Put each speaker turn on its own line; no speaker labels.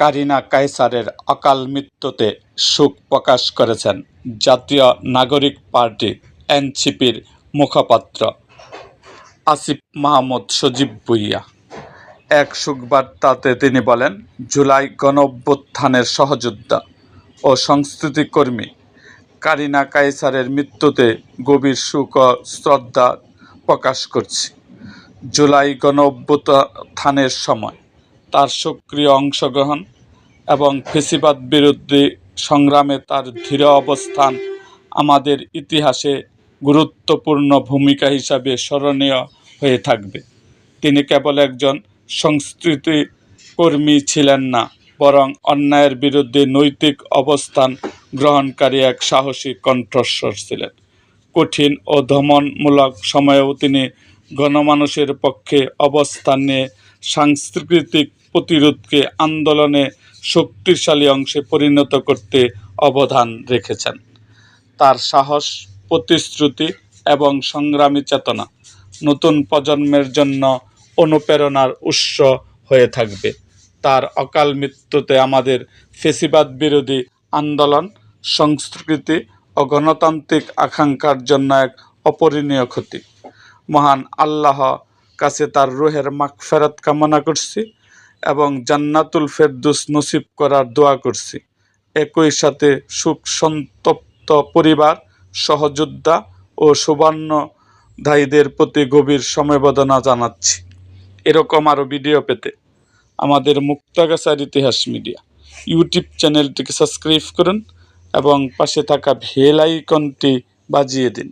কারিনা কায়সারের অকাল মৃত্যুতে শোক প্রকাশ করেছেন জাতীয় নাগরিক পার্টি এনসিপির মুখপাত্র আসিফ মাহমুদ সজীব ভুঁইয়া। এক শোকবার্তাতে তিনি বলেন, জুলাই গণঅভ্যুত্থানের সহযোদ্ধা ও সংস্কৃতিকর্মী কারিনা কায়সারের মৃত্যুতে গভীর শোক ও শ্রদ্ধা প্রকাশ করছি। জুলাই গণঅভ্যুত্থানের সময় তার সক্রিয় অংশগ্রহণ এবং ফ্যাসিবাদ বিরোধী সংগ্রামে তার দৃঢ় অবস্থান আমাদের ইতিহাসে গুরুত্বপূর্ণ ভূমিকা হিসাবে স্মরণীয় হয়ে থাকবে। তিনি কেবল একজন সংস্কৃতি কর্মী ছিলেন না, বরং অন্যায়ের বিরুদ্ধে নৈতিক অবস্থান গ্রহণকারী এক সাহসী কণ্ঠস্বর ছিলেন। কঠিন ও দমনমূলক সময়েও তিনি গণমানুষের পক্ষে অবস্থান নিয়ে সাংস্কৃতিক প্রতিরোধকে আন্দোলনে শক্তিশালী অংশে পরিণত করতে অবদান রেখেছেন। তার সাহস, প্রতিশ্রুতি এবং সংগ্রামী চেতনা নতুন প্রজন্মের জন্য অনুপ্রেরণার উৎস হয়ে থাকবে। তার অকাল মৃত্যুতে আমাদের ফ্যাসিবাদ বিরোধী আন্দোলন, সংস্কৃতি ও গণতান্ত্রিক আকাঙ্ক্ষার জন্য এক অপূরণীয় ক্ষতি। মহান আল্লাহ কাছে তার রুহের মাগফিরাত কামনা করছি এবং জান্নাতুল ফেরদৌস নসিব করার দোয়া করছি। একই সাথে শোক সন্তপ্ত পরিবার, সহযোদ্ধা ও শুভান্নধায়ীদের প্রতি গভীর সমবেদনা জানাচ্ছি। এরকম আরও ভিডিও পেতে আমাদের মুক্তাগাছার ইতিহাস মিডিয়া ইউটিউব চ্যানেলটিকে সাবস্ক্রাইব করুন এবং পাশে থাকা বেল আইকনটি বাজিয়ে দিন।